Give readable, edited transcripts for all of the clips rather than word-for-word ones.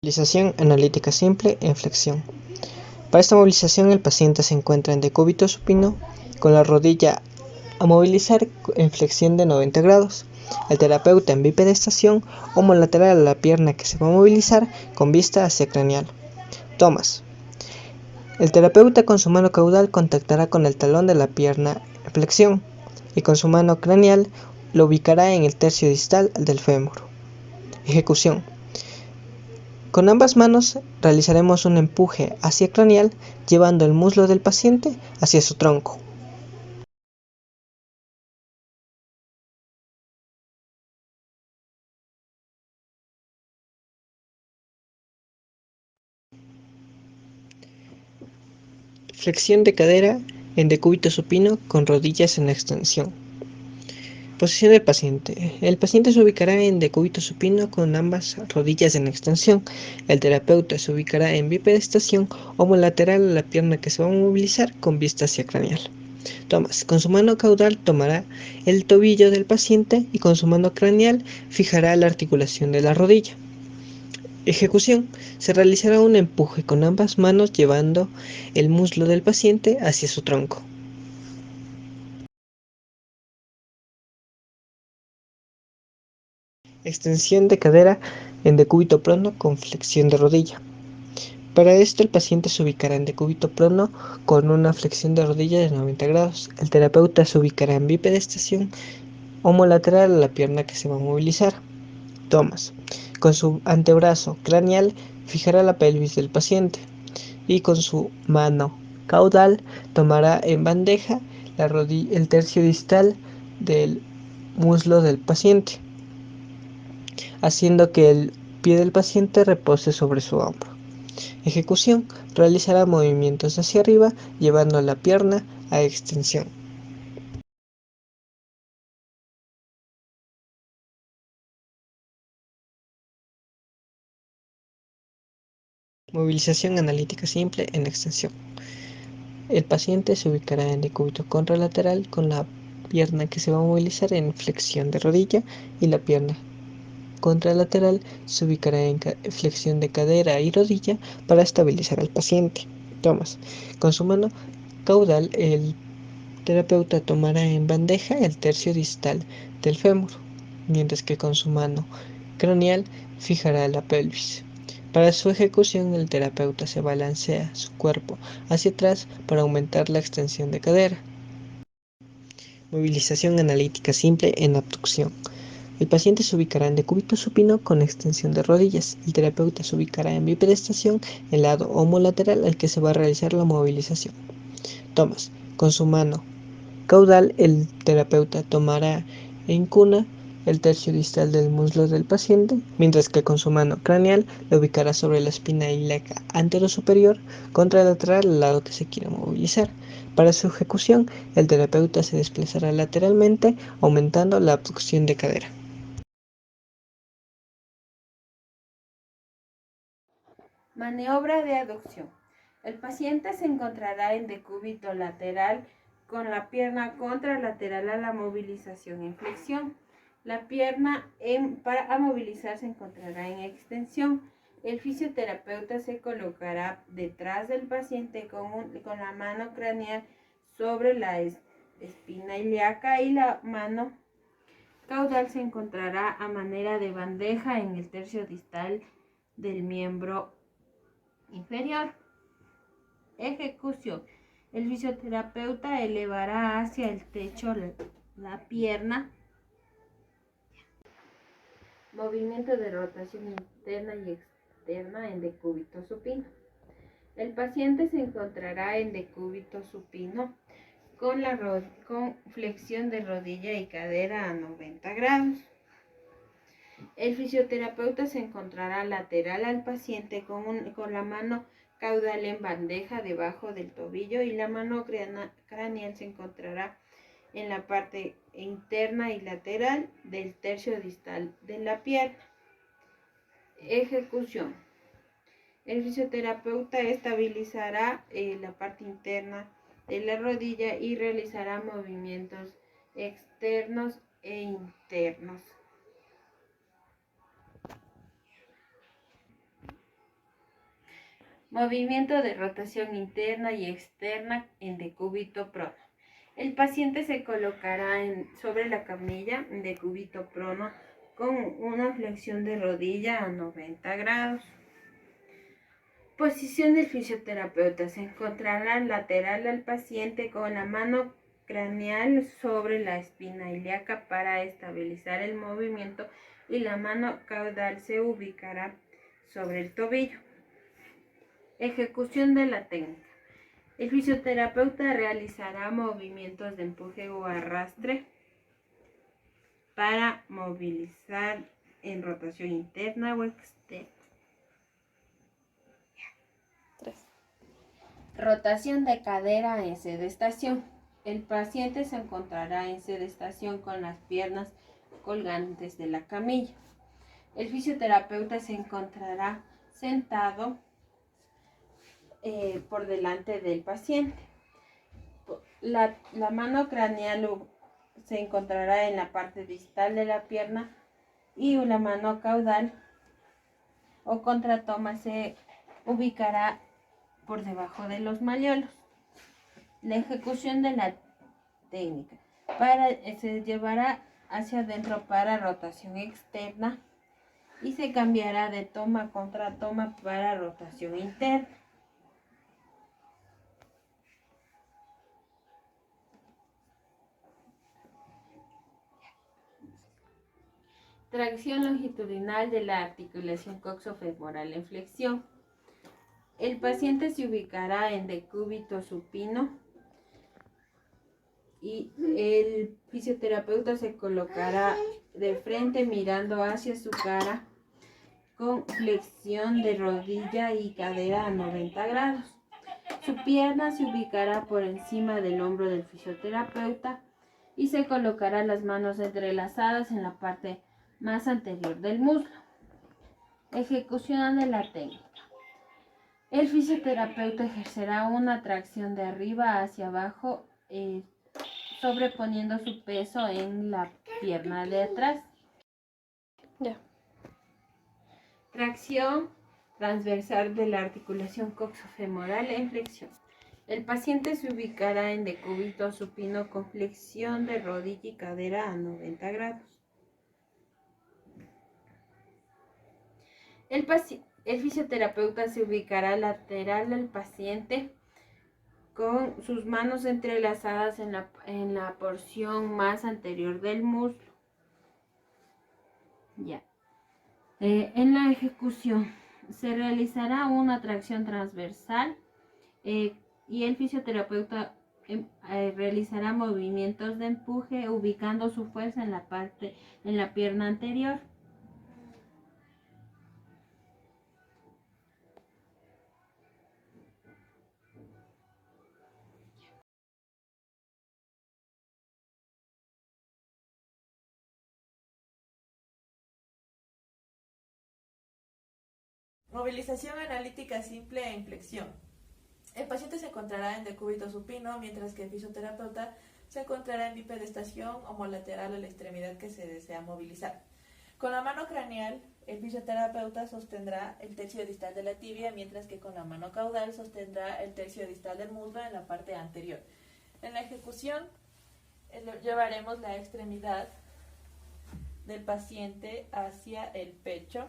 Movilización analítica simple en flexión. Para esta movilización el paciente se encuentra en decúbito supino con la rodilla a movilizar en flexión de 90 grados. El terapeuta en bipedestación homolateral a la pierna que se va a movilizar con vista hacia craneal. Tomas. El terapeuta con su mano caudal contactará con el talón de la pierna en flexión y con su mano craneal lo ubicará en el tercio distal del fémur. Ejecución. Con ambas manos realizaremos un empuje hacia craneal llevando el muslo del paciente hacia su tronco. Flexión de cadera en decúbito supino con rodillas en extensión. Posición del paciente. El paciente se ubicará en decúbito supino con ambas rodillas en extensión. El terapeuta se ubicará en bipedestación homolateral a la pierna que se va a movilizar con vista hacia craneal. Tomas. Con su mano caudal tomará el tobillo del paciente y con su mano craneal fijará la articulación de la rodilla. Ejecución. Se realizará un empuje con ambas manos llevando el muslo del paciente hacia su tronco. Extensión de cadera en decúbito prono con flexión de rodilla. Para esto el paciente se ubicará en decúbito prono con una flexión de rodilla de 90 grados. El terapeuta se ubicará en bipedestación homolateral a la pierna que se va a movilizar. Tomas. Con su antebrazo craneal fijará la pelvis del paciente y con su mano caudal tomará en bandeja el tercio distal del muslo del paciente, haciendo que el pie del paciente repose sobre su hombro. Ejecución. Realizará movimientos hacia arriba llevando la pierna a extensión. Movilización analítica simple en extensión. El paciente se ubicará en decúbito contralateral con la pierna que se va a movilizar en flexión de rodilla y la pierna contralateral se ubicará en flexión de cadera y rodilla para estabilizar al paciente. Tomas. Con su mano caudal el terapeuta tomará en bandeja el tercio distal del fémur, mientras que con su mano craneal fijará la pelvis. Para su ejecución, el terapeuta se balancea su cuerpo hacia atrás para aumentar la extensión de cadera. Movilización analítica simple en abducción. El paciente se ubicará en decúbito supino con extensión de rodillas. El terapeuta se ubicará en bipedestación, el lado homolateral al que se va a realizar la movilización. Tomas. Con su mano caudal, el terapeuta tomará en cuna el tercio distal del muslo del paciente, mientras que con su mano craneal lo ubicará sobre la espina ilíaca anterosuperior contralateral al lado que se quiera movilizar. Para su ejecución, el terapeuta se desplazará lateralmente, aumentando la abducción de cadera. Maniobra de aducción. El paciente se encontrará en decúbito lateral con la pierna contralateral a la movilización en flexión. La pierna para movilizar se encontrará en extensión. El fisioterapeuta se colocará detrás del paciente con la mano craneal sobre la espina ilíaca y la mano caudal se encontrará a manera de bandeja en el tercio distal del miembro inferior. Ejecución. El fisioterapeuta elevará hacia el techo la pierna. Movimiento de rotación interna y externa en decúbito supino. El paciente se encontrará en decúbito supino con flexión de rodilla y cadera a 90 grados. El fisioterapeuta se encontrará lateral al paciente con la mano caudal en bandeja debajo del tobillo y la mano craneal se encontrará en la parte interna y lateral del tercio distal de la pierna. Ejecución. El fisioterapeuta estabilizará la parte interna de la rodilla y realizará movimientos externos e internos. Movimiento de rotación interna y externa en decúbito prono. El paciente se colocará sobre la camilla en decúbito prono con una flexión de rodilla a 90 grados. Posición del fisioterapeuta. Se encontrará lateral al paciente con la mano craneal sobre la espina ilíaca para estabilizar el movimiento y la mano caudal se ubicará sobre el tobillo. Ejecución de la técnica. El fisioterapeuta realizará movimientos de empuje o arrastre para movilizar en rotación interna o externa. 3. Rotación de cadera en sedestación. El paciente se encontrará en sedestación con las piernas colgantes de la camilla. El fisioterapeuta se encontrará sentado por delante del paciente. La mano craneal se encontrará en la parte distal de la pierna y la mano caudal o contratoma se ubicará por debajo de los malleolos. La ejecución de la técnica se llevará hacia adentro para rotación externa y se cambiará de toma contra toma para rotación interna. Tracción longitudinal de la articulación coxofemoral en flexión. El paciente se ubicará en decúbito supino y el fisioterapeuta se colocará de frente mirando hacia su cara con flexión de rodilla y cadera a 90 grados. Su pierna se ubicará por encima del hombro del fisioterapeuta y se colocará las manos entrelazadas en la parte más anterior del muslo. Ejecución de la técnica. El fisioterapeuta ejercerá una tracción de arriba hacia abajo, sobreponiendo su peso en la pierna de atrás. Tracción transversal de la articulación coxofemoral en flexión. El paciente se ubicará en decúbito supino con flexión de rodilla y cadera a 90 grados. El fisioterapeuta se ubicará lateral al paciente con sus manos entrelazadas en la porción más anterior del muslo. En la ejecución se realizará una tracción transversal y el fisioterapeuta realizará movimientos de empuje ubicando su fuerza en la pierna anterior. Movilización analítica simple en flexión. El paciente se encontrará en decúbito supino, mientras que el fisioterapeuta se encontrará en bipedestación homolateral a la extremidad que se desea movilizar. Con la mano craneal, el fisioterapeuta sostendrá el tercio distal de la tibia, mientras que con la mano caudal sostendrá el tercio distal del muslo en la parte anterior. En la ejecución, llevaremos la extremidad del paciente hacia el pecho.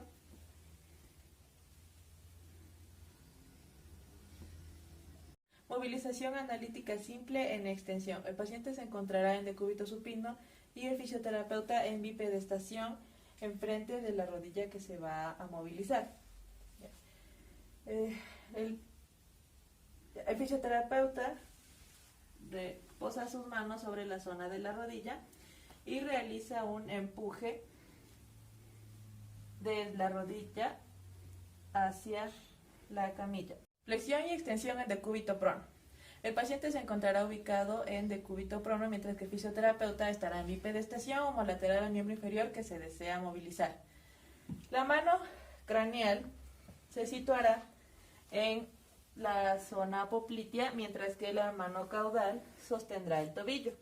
Movilización analítica simple en extensión. El paciente se encontrará en decúbito supino y el fisioterapeuta en bipedestación enfrente de la rodilla que se va a movilizar. El fisioterapeuta posa sus manos sobre la zona de la rodilla y realiza un empuje de la rodilla hacia la camilla. Flexión y extensión en decúbito prono. El paciente se encontrará ubicado en decúbito prono, mientras que el fisioterapeuta estará en bipedestación homolateral al miembro inferior que se desea movilizar. La mano craneal se situará en la zona poplitea, mientras que la mano caudal sostendrá el tobillo.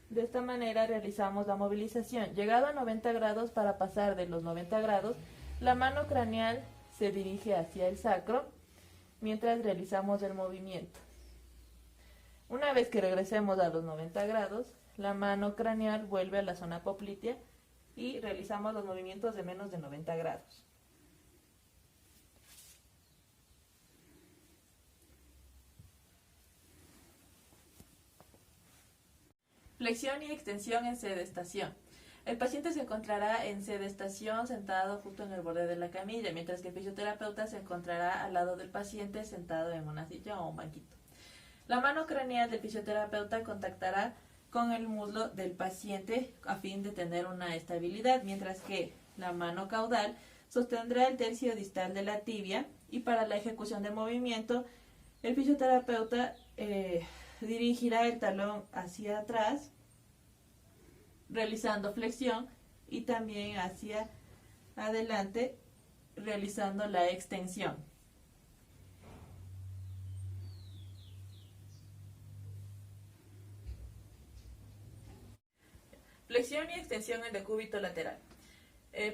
De esta manera realizamos la movilización. Llegado a 90 grados, para pasar de los 90 grados, la mano craneal se dirige hacia el sacro mientras realizamos el movimiento. Una vez que regresemos a los 90 grados, la mano craneal vuelve a la zona poplitea y realizamos los movimientos de menos de 90 grados. Flexión y extensión en sedestación. El paciente se encontrará en sedestación sentado justo en el borde de la camilla, mientras que el fisioterapeuta se encontrará al lado del paciente sentado en una silla o un banquito. La mano craneal del fisioterapeuta contactará con el muslo del paciente a fin de tener una estabilidad, mientras que la mano caudal sostendrá el tercio distal de la tibia y para la ejecución del movimiento el fisioterapeuta dirigirá el talón hacia atrás realizando flexión y también hacia adelante realizando la extensión. Flexión y extensión en decúbito lateral.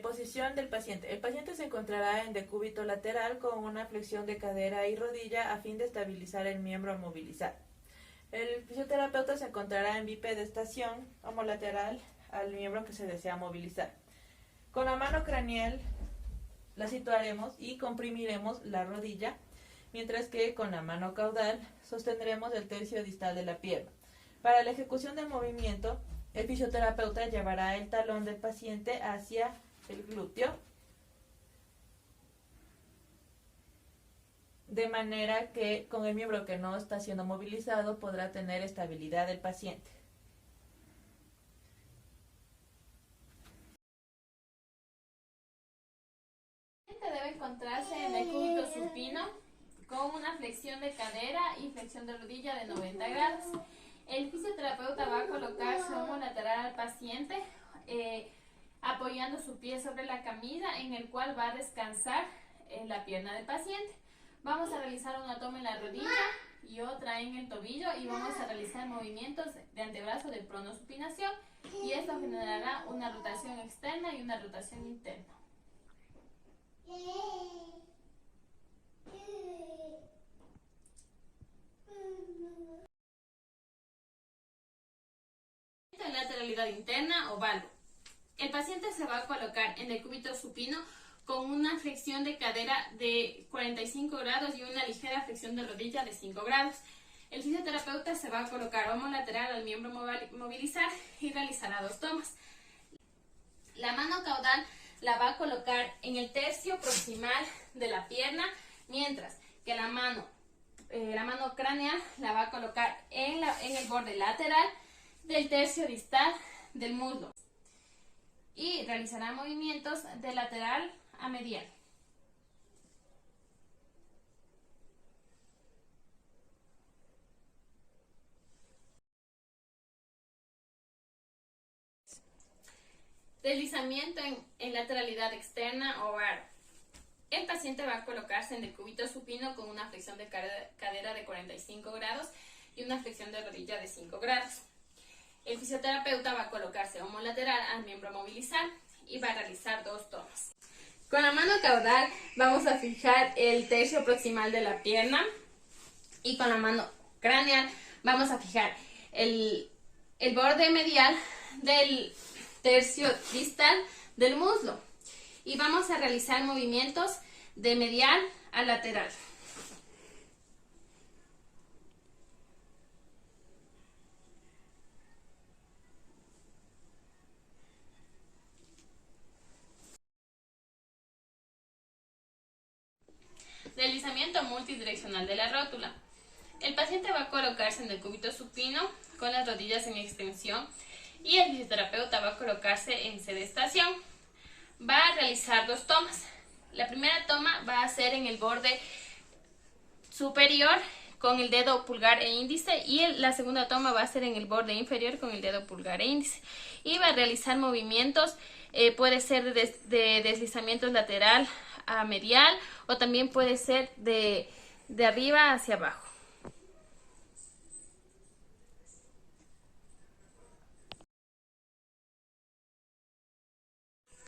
Posición del paciente. El paciente se encontrará en decúbito lateral con una flexión de cadera y rodilla a fin de estabilizar el miembro a movilizar. El fisioterapeuta se encontrará en bipedestación homolateral al miembro que se desea movilizar. Con la mano craneal la situaremos y comprimiremos la rodilla, mientras que con la mano caudal sostendremos el tercio distal de la pierna. Para la ejecución del movimiento, el fisioterapeuta llevará el talón del paciente hacia el glúteo, de manera que con el miembro que no está siendo movilizado podrá tener estabilidad el paciente. El paciente debe encontrarse en decúbito supino con una flexión de cadera y flexión de rodilla de 90 grados. El fisioterapeuta va a colocar su hombro lateral al paciente apoyando su pie sobre la camilla, en el cual va a descansar la pierna del paciente. Vamos a realizar una toma en la rodilla y otra en el tobillo y vamos a realizar movimientos de antebrazo de pronosupinación y esto generará una rotación externa y una rotación interna. Lateralidad interna o valgo. El paciente se va a colocar en decúbito supino con una flexión de cadera de 45 grados y una ligera flexión de rodilla de 5 grados. El fisioterapeuta se va a colocar homolateral al miembro movilizar y realizará 2 tomas. La mano caudal la va a colocar en el tercio proximal de la pierna, mientras que la mano craneal la va a colocar en el borde lateral del tercio distal del muslo y realizará movimientos de lateral a medial. Deslizamiento en lateralidad externa o aro. El paciente va a colocarse en decúbito supino con una flexión de cadera de 45 grados y una flexión de rodilla de 5 grados. El fisioterapeuta va a colocarse homolateral al miembro movilizar y va a realizar 2 tomas. Con la mano caudal vamos a fijar el tercio proximal de la pierna y con la mano craneal vamos a fijar el borde medial del tercio distal del muslo y vamos a realizar movimientos de medial a lateral. Deslizamiento multidireccional de la rótula. El paciente va a colocarse en decúbito supino con las rodillas en extensión y el fisioterapeuta va a colocarse en sedestación. Va a realizar 2 tomas. La primera toma va a ser en el borde superior con el dedo pulgar e índice y la segunda toma va a ser en el borde inferior con el dedo pulgar e índice. Y va a realizar movimientos, puede ser de deslizamiento lateral a medial o también puede ser de arriba hacia abajo.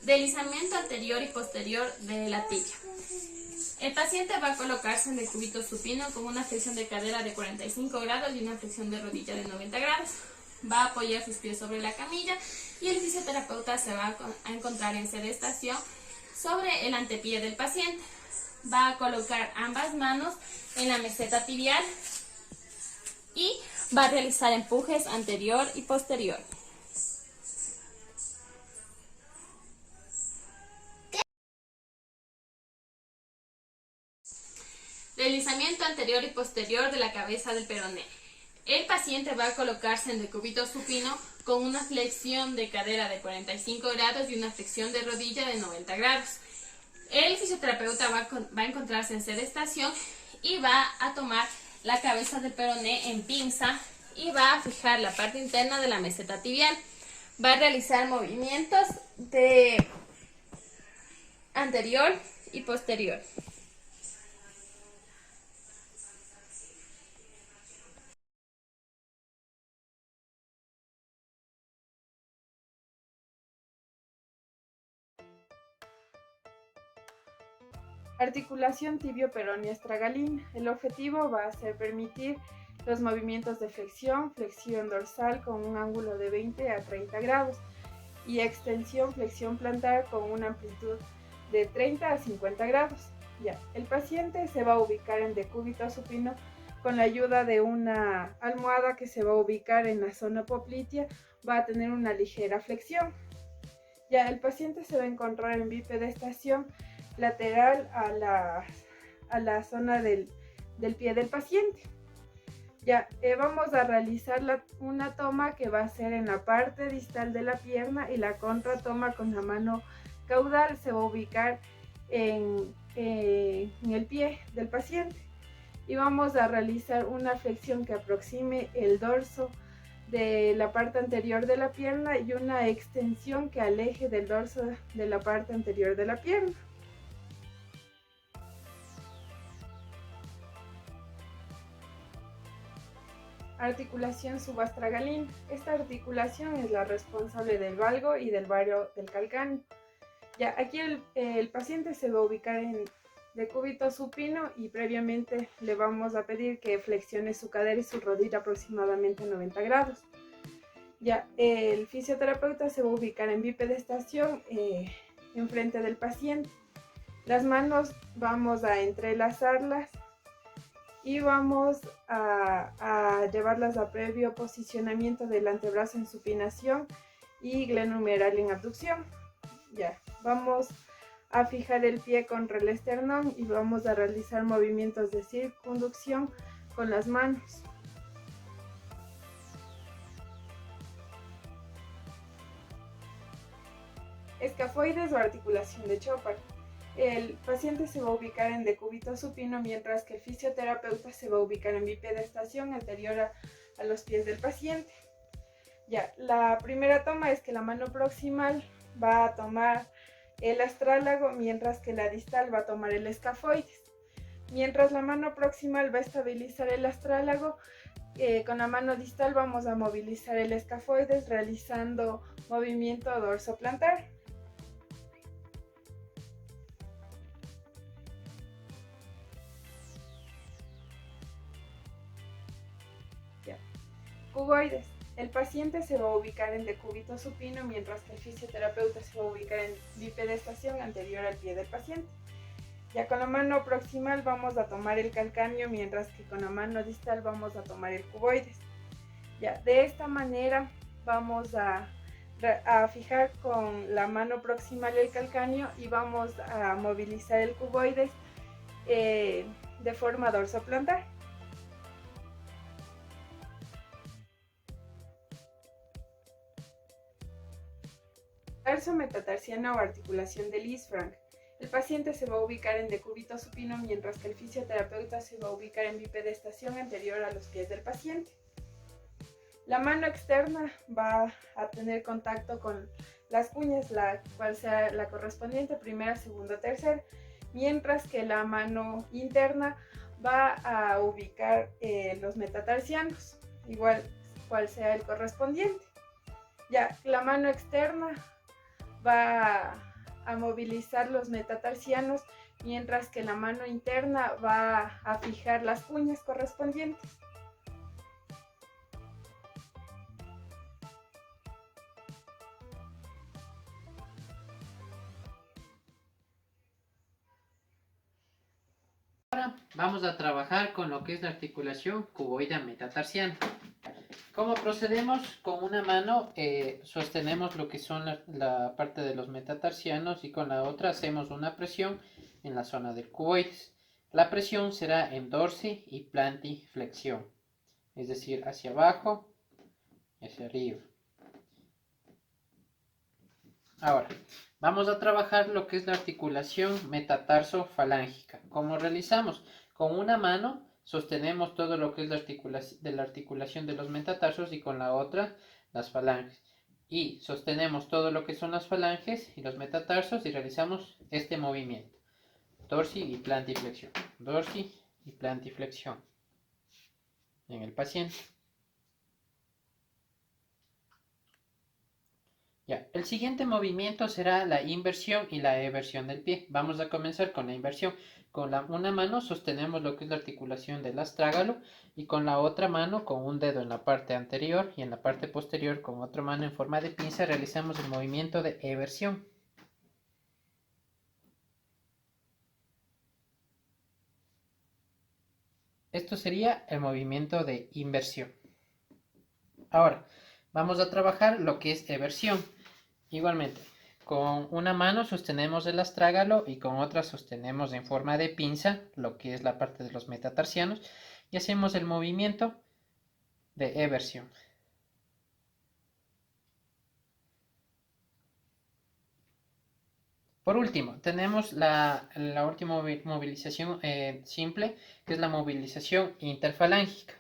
Deslizamiento anterior y posterior de la tibia. El paciente va a colocarse en decúbito supino con una flexión de cadera de 45 grados y una flexión de rodilla de 90 grados. Va a apoyar sus pies sobre la camilla y el fisioterapeuta se va a encontrar en sedestación sobre el antepié del paciente. Va a colocar ambas manos en la meseta tibial y va a realizar empujes anterior y posterior. Deslizamiento anterior y posterior de la cabeza del peroné. El paciente va a colocarse en decúbito supino con una flexión de cadera de 45 grados y una flexión de rodilla de 90 grados. El fisioterapeuta va a encontrarse en sedestación y va a tomar la cabeza del peroné en pinza y va a fijar la parte interna de la meseta tibial. Va a realizar movimientos de anterior y posterior. Articulación tibio-peronea estragalina. El objetivo va a ser permitir los movimientos de flexión dorsal con un ángulo de 20 a 30 grados y extensión, flexión plantar con una amplitud de 30 a 50 grados. Ya, el paciente se va a ubicar en decúbito supino con la ayuda de una almohada que se va a ubicar en la zona poplitea, va a tener una ligera flexión. Ya, el paciente se va a encontrar en bipedestación lateral a la zona del pie del paciente. Ya, vamos a realizar una toma que va a ser en la parte distal de la pierna y la contratoma con la mano caudal se va a ubicar en el pie del paciente y vamos a realizar una flexión que aproxime el dorso de la parte anterior de la pierna y una extensión que aleje del dorso de la parte anterior de la pierna. Articulación subastragalina. Esta articulación es la responsable del valgo y del vario del calcáneo. Ya, aquí el paciente se va a ubicar en decúbito supino y previamente le vamos a pedir que flexione su cadera y su rodilla aproximadamente 90 grados. Ya, el fisioterapeuta se va a ubicar en bipedestación enfrente del paciente. Las manos vamos a entrelazarlas y vamos a llevarlas a previo posicionamiento del antebrazo en supinación y glenohumeral en abducción. Ya, vamos a fijar el pie contra el esternón y vamos a realizar movimientos de circunducción con las manos. Escafoides o articulación de Chopard. El paciente se va a ubicar en decúbito supino mientras que el fisioterapeuta se va a ubicar en bipedestación anterior a los pies del paciente. Ya, la primera toma es que la mano proximal va a tomar el astrálago mientras que la distal va a tomar el escafoides. Mientras la mano proximal va a estabilizar el astrálago, con la mano distal vamos a movilizar el escafoides realizando movimiento dorsoplantar. Cuboides. El paciente se va a ubicar en decúbito supino mientras que el fisioterapeuta se va a ubicar en bipedestación anterior al pie del paciente. Ya con la mano proximal vamos a tomar el calcáneo mientras que con la mano distal vamos a tomar el cuboides. Ya, de esta manera vamos a fijar con la mano proximal el calcáneo y vamos a movilizar el cuboides de forma dorsoplantar. Tarso metatarsiano o articulación de Lisfranc. El paciente se va a ubicar en decúbito supino mientras que el fisioterapeuta se va a ubicar en bipedestación anterior a los pies del paciente. La mano externa va a tener contacto con las cuñas, cual sea la correspondiente, primera, segunda, tercera, mientras que la mano interna va a ubicar los metatarsianos, igual cual sea el correspondiente. Ya, la mano externa va a movilizar los metatarsianos, mientras que la mano interna va a fijar las uñas correspondientes. Vamos a trabajar con lo que es la articulación cuboidea metatarsiana. ¿Cómo procedemos? Con una mano sostenemos lo que son la parte de los metatarsianos y con la otra hacemos una presión en la zona del cuboides. La presión será en dorsi y plantiflexión, es decir, hacia abajo y hacia arriba. Ahora, vamos a trabajar lo que es la articulación metatarso-falángica. ¿Cómo realizamos? Con una mano sostenemos todo lo que es la articulación de los metatarsos y con la otra las falanges. Y sostenemos todo lo que son las falanges y los metatarsos y realizamos este movimiento. Dorsi y plantiflexión. Dorsi y plantiflexión. En el paciente. Ya, el siguiente movimiento será la inversión y la eversión del pie. Vamos a comenzar con la inversión. Con una mano sostenemos lo que es la articulación del astrágalo y con la otra mano, con un dedo en la parte anterior y en la parte posterior, con otra mano en forma de pinza, realizamos el movimiento de eversión. Esto sería el movimiento de inversión. Ahora, vamos a trabajar lo que es eversión. Igualmente, con una mano sostenemos el astrágalo y con otra sostenemos en forma de pinza lo que es la parte de los metatarsianos y hacemos el movimiento de eversión. Por último, tenemos la última movilización simple, que es la movilización interfalángica.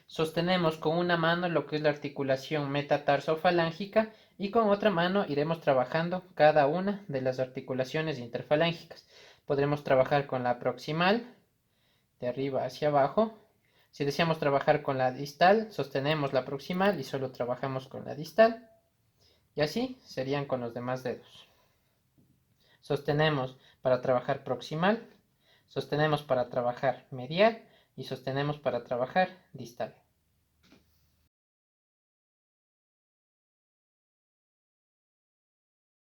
Sostenemos con una mano lo que es la articulación metatarsofalángica y con otra mano iremos trabajando cada una de las articulaciones interfalángicas. Podremos trabajar con la proximal, de arriba hacia abajo. Si deseamos trabajar con la distal, sostenemos la proximal y solo trabajamos con la distal. Y así serían con los demás dedos. Sostenemos para trabajar proximal, sostenemos para trabajar medial y sostenemos para trabajar distal.